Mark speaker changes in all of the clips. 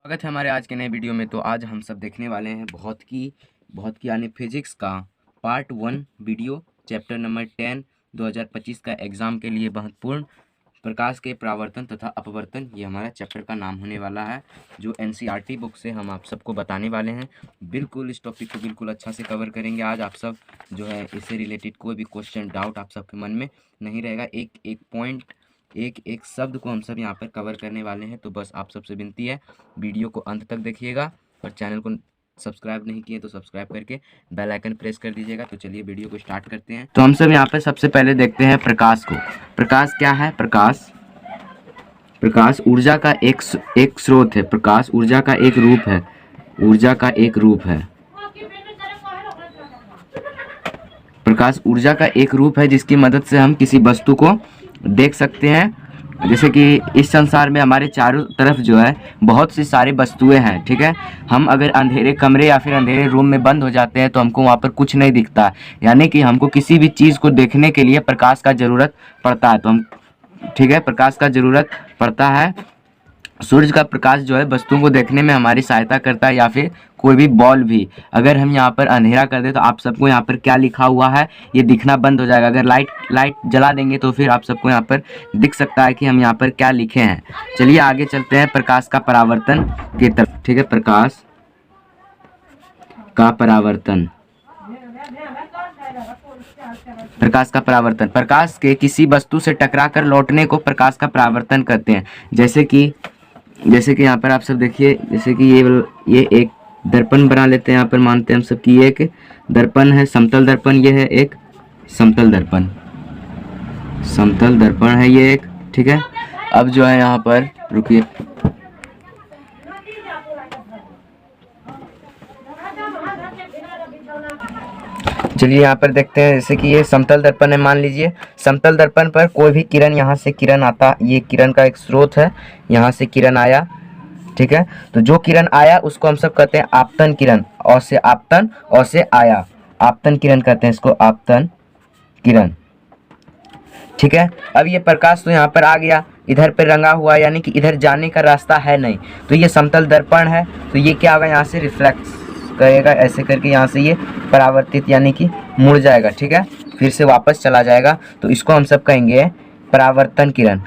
Speaker 1: स्वागत है हमारे आज के नए वीडियो में। तो आज हम सब देखने वाले हैं बहुत की यानी फिजिक्स का पार्ट 1 वीडियो, चैप्टर नंबर 10 2025 का एग्ज़ाम के लिए महत्वपूर्ण प्रकाश के परावर्तन तथा अपवर्तन। ये हमारा चैप्टर का नाम होने वाला है, जो एनसीईआरटी बुक से हम आप सबको बताने वाले हैं। बिल्कुल इस टॉपिक को बिल्कुल अच्छा से कवर करेंगे आज। आप सब जो है इससे रिलेटेड कोई भी क्वेश्चन डाउट आप सबके मन में नहीं रहेगा। एक एक पॉइंट, एक एक शब्द को हम सब यहाँ पर कवर करने वाले हैं। तो बस आप सबसे विनती है, वीडियो को अंत तक देखिएगा और चैनल को सब्सक्राइब नहीं किए तो सब्सक्राइब करके बेल आइकन प्रेस कर दीजिएगा। तो चलिए वीडियो को स्टार्ट करते हैं। तो हम सब यहाँ पर सबसे पहले देखते हैं प्रकाश को। प्रकाश क्या है? प्रकाश ऊर्जा का एक स्रोत है। प्रकाश ऊर्जा का एक रूप है। प्रकाश ऊर्जा का एक रूप है जिसकी मदद से हम किसी वस्तु को देख सकते हैं। जैसे कि इस संसार में हमारे चारों तरफ जो है बहुत सी सारी वस्तुएं हैं, ठीक है। हम अगर अंधेरे कमरे या फिर अंधेरे रूम में बंद हो जाते हैं तो हमको वहाँ पर कुछ नहीं दिखता, यानी कि हमको किसी भी चीज़ को देखने के लिए प्रकाश का ज़रूरत पड़ता है। तो हम, ठीक है, प्रकाश का ज़रूरत पड़ता है। सूरज का प्रकाश जो है वस्तुओं को देखने में हमारी सहायता करता है, या फिर कोई भी बॉल भी। अगर हम यहाँ पर अंधेरा कर दे तो आप सबको यहाँ पर क्या लिखा हुआ है ये दिखना बंद हो जाएगा। अगर लाइट जला देंगे तो फिर आप सबको यहाँ पर दिख सकता है कि हम यहाँ पर क्या लिखे हैं। चलिए आगे चलते हैं प्रकाश का परावर्तन की तरफ, ठीक है। प्रकाश का परावर्तन, प्रकाश के किसी वस्तु से टकरा कर लौटने को प्रकाश का परावर्तन कहते हैं। जैसे कि यहाँ पर आप सब देखिए, जैसे कि ये एक दर्पण बना लेते हैं। यहाँ पर मानते हैं हम सब कि ये एक दर्पण है, समतल दर्पण। ये है एक समतल दर्पण है ये एक, ठीक है। अब जो है यहाँ पर रुकिए, चलिए यहाँ पर देखते हैं। जैसे कि ये समतल दर्पण है, मान लीजिए समतल दर्पण पर कोई भी किरण, यहाँ से किरण आता, ये किरण का एक स्रोत है, यहाँ से किरण आया, ठीक है। तो जो किरण आया उसको हम सब कहते हैं आपतन किरण। और से आपतन, और से आया, आपतन किरण कहते हैं इसको, आपतन किरण, ठीक है। अब ये प्रकाश तो यहाँ पर आ गया, इधर पे रंगा हुआ, यानी कि इधर जाने का रास्ता है नहीं। तो ये समतल दर्पण है, तो ये क्या होगा, यहाँ से रिफ्लेक्ट करेगा, ऐसे करके यहाँ से ये परावर्तित यानी कि मुड़ जाएगा, ठीक है, फिर से वापस चला जाएगा। तो इसको हम सब कहेंगे परावर्तन किरण,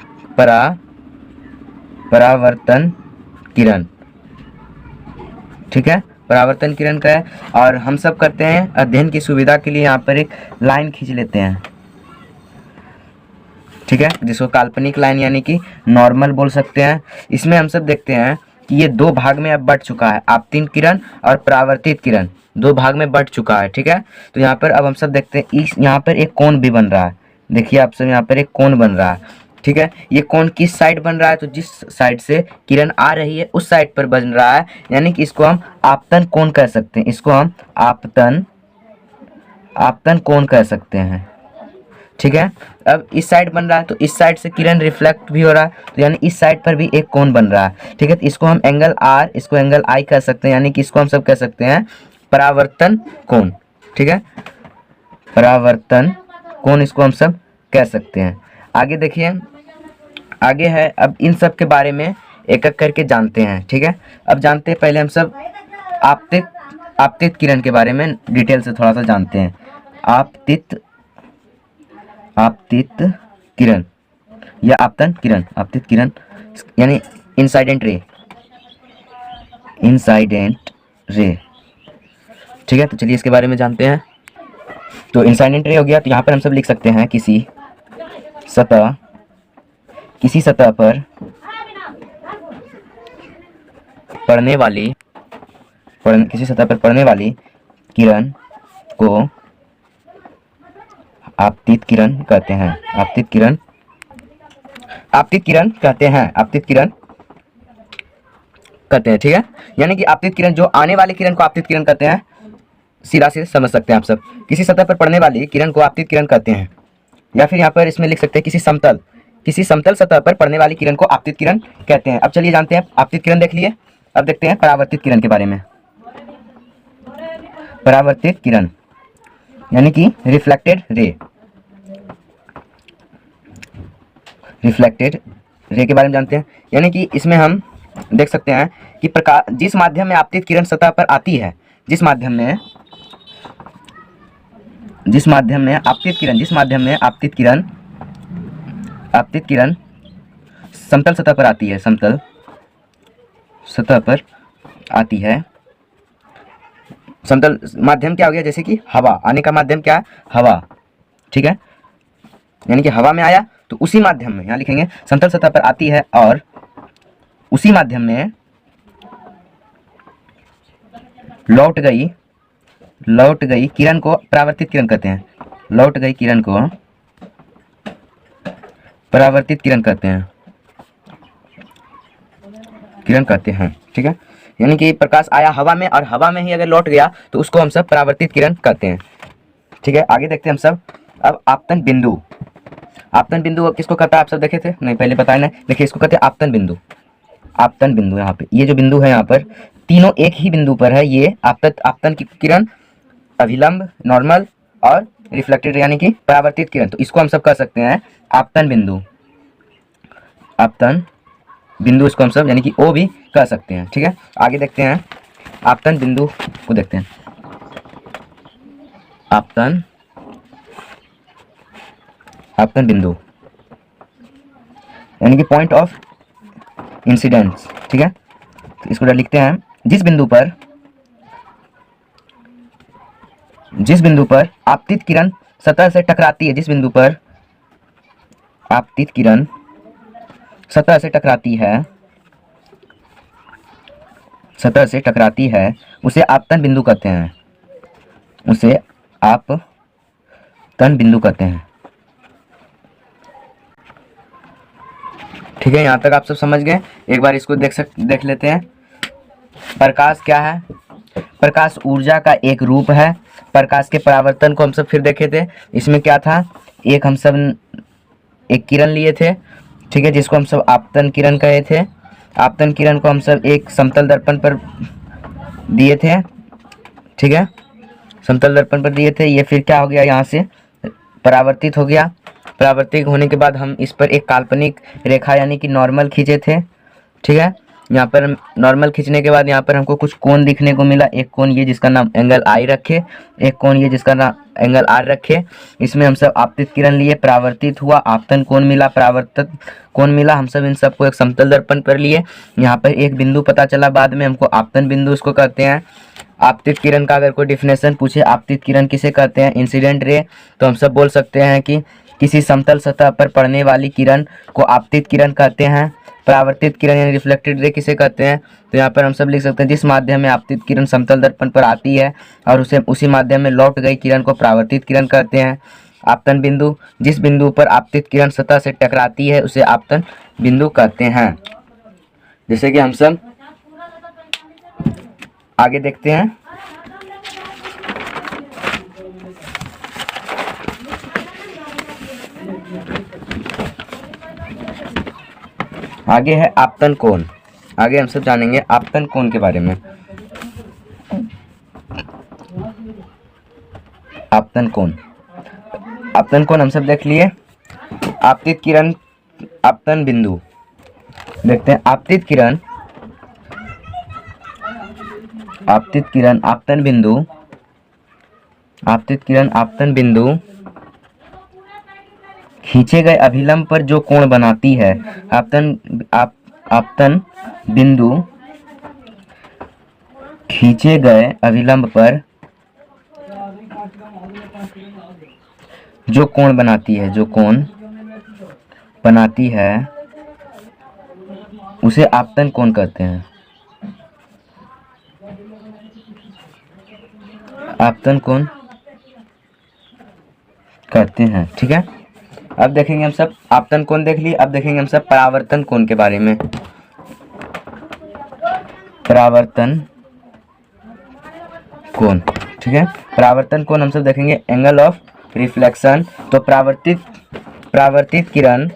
Speaker 1: परावर्तन किरण, ठीक है। परावर्तन किरण का है। और हम सब करते हैं अध्ययन की सुविधा के लिए यहाँ पर एक लाइन खींच लेते हैं, ठीक है, जिसको काल्पनिक लाइन यानी कि नॉर्मल बोल सकते हैं। इसमें हम सब देखते हैं कि ये दो भाग में अब बट चुका है, आपतित किरण और परावर्तित किरण दो भाग में बट चुका है, ठीक है। तो यहाँ पर अब हम सब देखते हैं, यहाँ पर एक कोण भी बन रहा है। देखिए आप सब, यहाँ पर एक कोण बन रहा है, ठीक है। ये कोण किस साइड बन रहा है? तो जिस साइड से किरण आ रही है उस साइड पर बन रहा है, यानी कि इसको हम आपतन कोण कह सकते हैं। इसको हम आपतन कोण कह सकते हैं, ठीक है। अब इस साइड बन रहा है तो इस साइड से किरण रिफ्लेक्ट भी हो रहा है, तो यानी इस साइड पर भी एक कोण बन रहा है, ठीक है। तो इसको हम एंगल आर, इसको एंगल आई कह सकते हैं, यानी कि इसको हम सब कह सकते हैं परावर्तन कोण, ठीक है। परावर्तन कोण इसको हम सब कह सकते हैं। आगे देखिए, आगे है, अब इन सब के बारे में एक एक करके जानते हैं, ठीक है। अब जानते हैं, पहले हम सब आपतित किरण के बारे में डिटेल से थोड़ा सा जानते हैं। आपतित किरण या आपतन किरण, आपतित किरण यानी इंसाइडेंट रे, ठीक है। तो चलिए इसके बारे में जानते हैं। तो इंसाइडेंट रे हो गया, तो यहाँ पर हम सब लिख सकते हैं किसी सतह पर पड़ने वाली किरण को आपतित किरण कहते हैं। आपतित किरण कहते हैं, ठीक है। यानी कि आपतित किरण, जो आने वाली किरण को आपतित किरण कहते हैं, सीधा से समझ सकते हैं आप सब। किसी सतह पर पड़ने वाली किरण को आपतित किरण कहते हैं। या फिर यहाँ पर इसमें लिख सकते हैं किसी समतल सतह पर पड़ने वाली किरण को आपतित किरण कहते हैं। अब चलिए जानते हैं, आपतित किरण देख लिए, अब देखते हैं परावर्तित किरण के बारे में। परावर्तित किरण यानी कि रिफ्लेक्टेड रे के बारे में जानते हैं। यानी कि इसमें हम देख सकते हैं कि प्रकाश जिस माध्यम में आपतित किरण सतह पर आती है, जिस माध्यम में आपतित किरण समतल सतह पर आती है, समतल सतह पर आती है। समतल माध्यम क्या हो गया, जैसे कि हवा, आने का माध्यम क्या है, हवा, ठीक है, यानी कि हवा में आया तो उसी माध्यम में, यहाँ लिखेंगे समतल सतह पर आती है और उसी माध्यम में लौट गई किरण को परावर्तित किरण कहते हैं। लौट गई किरण को परावर्तित किरण कहते हैं, ठीक है, यानी कि प्रकाश आया हवा में और हवा में ही अगर लौट गया तो उसको हम सब परावर्तित किरण कहते हैं, ठीक है। आगे देखते हैं हम सब। अब आपतन बिंदु किसको कहता है, आप सब देखे थे, नहीं पहले बताया ना, देखिए इसको कहते हैं आपतन बिंदु। यहाँ पे ये जो बिंदु है, यहाँ पर तीनों एक ही बिंदु पर है। ये आपतन की किरण, अभिलंब, नॉर्मल और रिफ्लेक्टेड यानी कि परावर्तित किरण, तो इसको हम सब कह सकते हैं आपतन बिंदु इसको हम सब यानी कि ओ भी कह सकते हैं, ठीक है। आगे देखते हैं, आपतन बिंदु को देखते हैं। आपतन बिंदु यानी कि पॉइंट ऑफ इंसिडेंस, ठीक है। तो इसको लिखते हैं, जिस बिंदु पर आपतित किरण सतह से टकराती है, जिस बिंदु पर आपतित किरण सतह से टकराती है, उसे आपतन बिंदु कहते हैं, ठीक है। यहाँ तक आप सब समझ गए। एक बार इसको देख लेते हैं। प्रकाश क्या है, प्रकाश ऊर्जा का एक रूप है। प्रकाश के परावर्तन को हम सब फिर देखे थे। इसमें क्या था, हम सब एक किरण लिए थे, ठीक है, जिसको हम सब आपतन किरण कहे थे। आपतन किरण को हम सब एक समतल दर्पण पर दिए थे, ठीक है, समतल दर्पण पर दिए थे। ये फिर क्या हो गया, यहाँ से परावर्तित हो गया। परावर्तित होने के बाद हम इस पर एक काल्पनिक रेखा यानी कि नॉर्मल खींचे थे, ठीक है। यहाँ पर नॉर्मल खींचने के बाद यहाँ पर हमको कुछ कोण दिखने को मिला। एक कोण ये जिसका नाम एंगल आई रखे, एक कोण ये जिसका नाम एंगल आर रखे। इसमें हम सब आपतित किरण लिए, परावर्तित हुआ, आपतन कोण मिला, परावर्तित कोण मिला। हम सब इन सबको एक समतल दर्पण पर लिए। यहाँ पर एक बिंदु पता चला बाद में हमको, आपतन बिंदु उसको कहते हैं। आपतित किरण का अगर कोई डिफिनेशन पूछे, आपतित किरण किसे कहते हैं, इंसिडेंट रे, तो हम सब बोल सकते हैं कि किसी समतल सतह पर पड़ने वाली किरण को आपतित किरण कहते हैं। परावर्तित किरण यानी रिफ्लेक्टेड रे किसे कहते हैं, तो यहाँ पर हम सब लिख सकते हैं, जिस माध्यम में आपतित किरण समतल दर्पण पर आती है और उसी माध्यम में लौट गई किरण को परावर्तित किरण कहते हैं। आपतन बिंदु, जिस बिंदु पर आपतित किरण सतह से टकराती है उसे आपतन बिंदु कहते हैं। जैसे कि हम सब आगे देखते हैं। आगे है आपतन कोण। आगे हम सब जानेंगे आपतन कोण के बारे में। आपतन कोण हम सब देख लिए। आपतित किरण, आपतन बिंदु देखते हैं। आपतित किरण, आपतन बिंदु खींचे गए अभिलंब पर जो कोण बनाती है। आपतन बिंदु खींचे गए अभिलंब पर जो कोण बनाती है, उसे आपतन कोण कहते हैं। आपतन कोण कहते हैं, ठीक है। अब देखेंगे हम सब, आपतन कोण देख लिए। अब देखेंगे हम सब परावर्तन कोण के बारे में। परावर्तन कोण, ठीक है। परावर्तन कोण हम सब देखेंगे, एंगल ऑफ रिफ्लेक्शन। तो परावर्तित किरण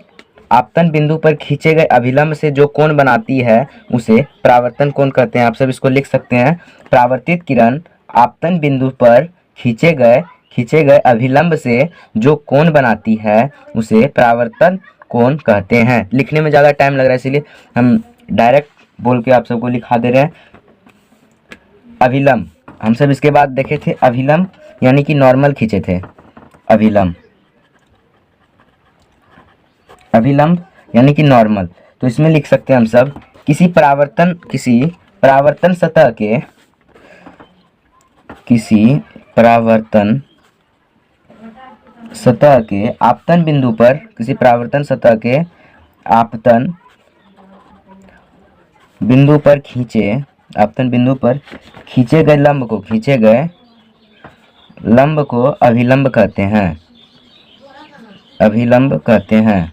Speaker 1: आपतन बिंदु पर खींचे गए अभिलंब से जो कोण बनाती है उसे परावर्तन कोण कहते हैं। आप सब इसको लिख सकते हैं। परावर्तित किरण आपतन बिंदु पर खींचे गए अभिलंब से जो कोण बनाती है उसे परावर्तन कोण कहते हैं। लिखने में ज़्यादा टाइम लग रहा है, इसीलिए हम डायरेक्ट बोल के आप सबको लिखा दे रहे हैं। अभिलंब, हम सब इसके बाद देखे थे अभिलंब यानी कि नॉर्मल खींचे थे। अभिलंब, अभिलंब यानी कि नॉर्मल। तो इसमें लिख सकते हैं हम सब किसी परावर्तन सतह के, किसी परावर्तन सतह के आपतन बिंदु पर, किसी परावर्तन सतह के आपतन बिंदु पर आपतन बिंदु पर खींचे गए लंब को अभिलंब कहते हैं, अभिलंब कहते हैं।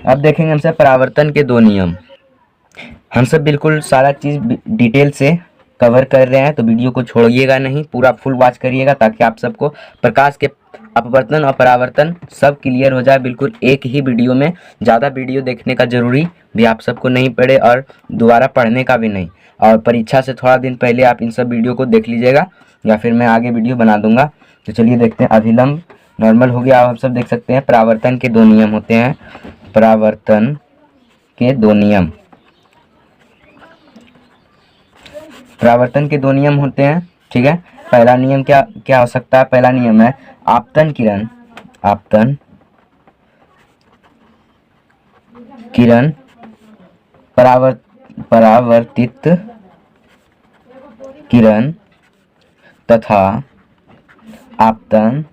Speaker 1: अब देखेंगे हम सब परावर्तन के दो नियम। हम सब बिल्कुल सारा चीज़ डिटेल से कवर कर रहे हैं, तो वीडियो को छोड़िएगा नहीं, पूरा फुल वॉच करिएगा ताकि आप सबको प्रकाश के अपवर्तन और परावर्तन सब क्लियर हो जाए बिल्कुल एक ही वीडियो में। ज़्यादा वीडियो देखने का ज़रूरी भी आप सबको नहीं पड़े और दोबारा पढ़ने का भी नहीं। और परीक्षा से थोड़ा दिन पहले आप इन सब वीडियो को देख लीजिएगा या फिर मैं आगे वीडियो बना दूंगा। तो चलिए देखते हैं। अभिलंब नॉर्मल हो गया। अब हम सब देख सकते हैं परावर्तन के दो नियम होते हैं, परावर्तन के दो नियम, परावर्तन के दो नियम होते हैं। ठीक है, पहला नियम क्या हो सकता है? पहला नियम है आपतन किरण परावर्तित किरण तथा आपतन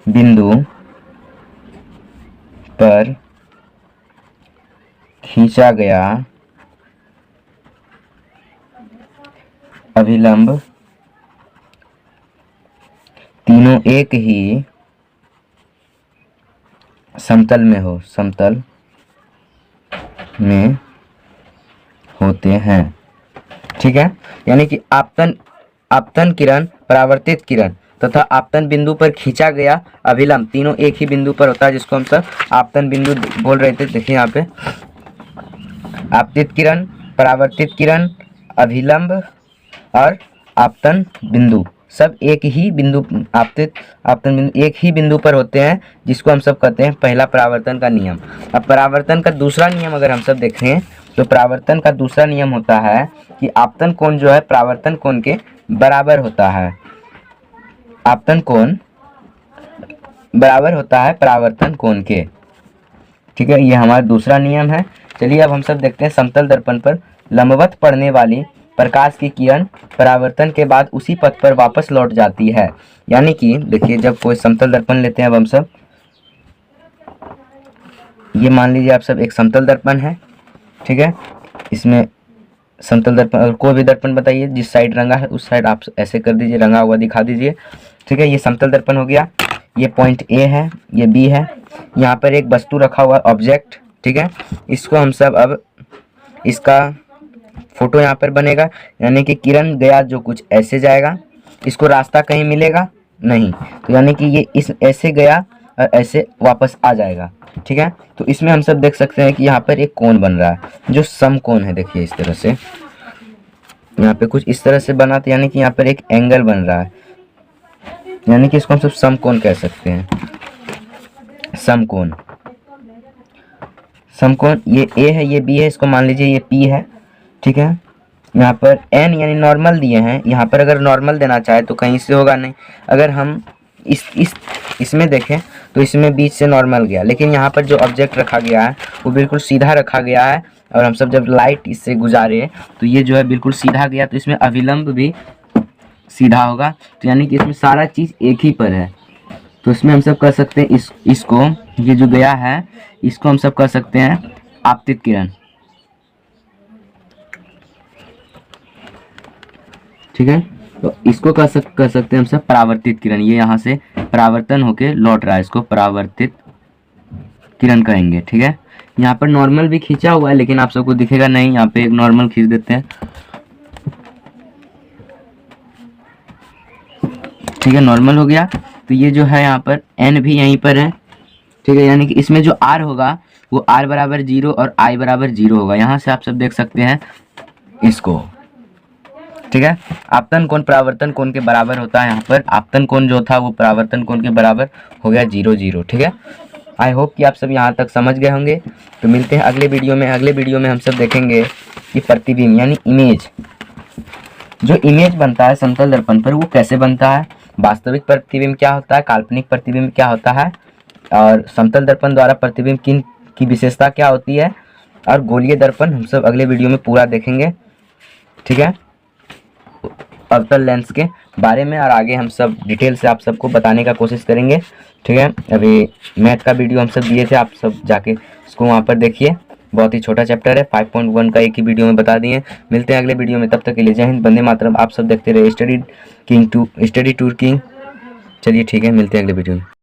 Speaker 1: बिंदु पर खींचा गया अभिलंब तीनों एक ही समतल में होते हैं। ठीक है, यानी कि आपतन किरण, परावर्तित किरण तथा आपतन बिंदु पर खींचा गया अभिलंब तीनों एक ही बिंदु पर होता है, जिसको हम सब आपतन बिंदु बोल रहे थे। देखिए यहाँ पे आपतित किरण, परावर्तित किरण, अभिलंब और आपतन बिंदु सब एक ही बिंदु, आपतन बिंदु एक ही बिंदु पर होते हैं, जिसको हम सब कहते हैं पहला परावर्तन का नियम। अब परावर्तन का दूसरा नियम अगर हम सब देखें तो परावर्तन का दूसरा नियम होता है कि आपतन कोण जो है परावर्तन कोण के बराबर होता है। आपतन कोण बराबर होता है परावर्तन कोण के। ठीक है, ये हमारा दूसरा नियम है। चलिए अब हम सब देखते हैं समतल दर्पण पर लंबवत पड़ने वाली प्रकाश की किरण परावर्तन के बाद उसी पथ पर वापस लौट जाती है। यानी कि देखिए, जब कोई समतल दर्पण लेते हैं, अब हम सब ये मान लीजिए आप सब एक समतल दर्पण है। ठीक है, इसमें समतल दर्पण और कोई भी दर्पण बताइए जिस साइड रंगा है उस साइड आप ऐसे कर दीजिए, रंगा हुआ दिखा दीजिए। ठीक है, ये समतल दर्पण हो गया। ये पॉइंट ए है, ये बी है, यहाँ पर एक वस्तु रखा हुआ ऑब्जेक्ट। ठीक है, इसको हम सब अब इसका फोटो यहाँ पर बनेगा, यानी कि किरण गया जो कुछ ऐसे जाएगा, इसको रास्ता कहीं मिलेगा नहीं, तो यानी कि ये इस ऐसे गया और ऐसे वापस आ जाएगा। ठीक है, तो इसमें हम सब देख सकते हैं कि यहाँ पर एक कोण बन रहा है जो समकोण है। देखिए इस तरह से यहाँ पे कुछ इस तरह से बना, तो यानी कि यहाँ पर एक एंगल बन रहा है, यानी कि इसको हम सब समकोण कह सकते हैं। समकोण, ये ए है, ये बी है, इसको मान लीजिए ये पी है। ठीक है, यहाँ पर एन यानी नॉर्मल दिए हैं, यहाँ पर अगर नॉर्मल देना चाहे तो कहीं से होगा नहीं। अगर हम इसमें देखें तो इसमें बीच से नॉर्मल गया, लेकिन यहाँ पर जो ऑब्जेक्ट रखा गया है वो बिल्कुल सीधा रखा गया है, और हम सब जब लाइट इससे गुजारे तो ये जो है बिल्कुल सीधा गया, तो इसमें अभिलंब भी सीधा होगा। तो यानी कि इसमें सारा चीज़ एक ही पर है। तो इसमें हम सब कर सकते हैं इसको ये जो गया है इसको हम सब कर सकते हैं आपतित किरण। ठीक है, तो इसको कर सकते हैं हम सब परावर्तित किरण। ये यहाँ से परावर्तन होके लौट रहा है, इसको परावर्तित किरण कहेंगे। ठीक है, यहाँ पर नॉर्मल भी खींचा हुआ है लेकिन आप सबको दिखेगा नहीं, यहाँ पे एक नॉर्मल खींच देते हैं। ठीक है, नॉर्मल हो गया। तो ये जो है यहाँ पर एन भी यहीं पर है। ठीक है, यानी कि इसमें जो आर होगा वो आर बराबर 0 और आई बराबर 0 होगा। यहाँ से आप सब देख सकते हैं इसको। ठीक है, आपतन कोण परावर्तन कोण के बराबर होता है। यहाँ पर आपतन कोण जो था वो परावर्तन कोण के बराबर हो गया 0 0। ठीक है, आई होप कि आप सब यहाँ तक समझ गए होंगे। तो मिलते हैं अगले वीडियो में। अगले वीडियो में हम सब देखेंगे कि प्रतिबिंब यानी इमेज, जो इमेज बनता है समतल दर्पण पर वो कैसे बनता है, वास्तविक प्रतिबिंब क्या होता है, काल्पनिक प्रतिबिंब क्या होता है, और समतल दर्पण द्वारा प्रतिबिंब की विशेषता क्या होती है, और गोलीय दर्पण हम सब अगले वीडियो में पूरा देखेंगे। ठीक है, अवतल लेंस के बारे में, और आगे हम सब डिटेल से आप सबको बताने का कोशिश करेंगे। ठीक है, अभी मैथ का वीडियो हम सब दिए थे, आप सब जाके उसको वहाँ पर देखिए, बहुत ही छोटा चैप्टर है, 5.1 का एक ही वीडियो में बता दिए। मिलते हैं अगले वीडियो में, तब तक के लिए जय हिंद, वंदे मातरम। आप सब देखते रहे स्टडी टूर किंग। चलिए ठीक है, मिलते हैं अगले वीडियो में।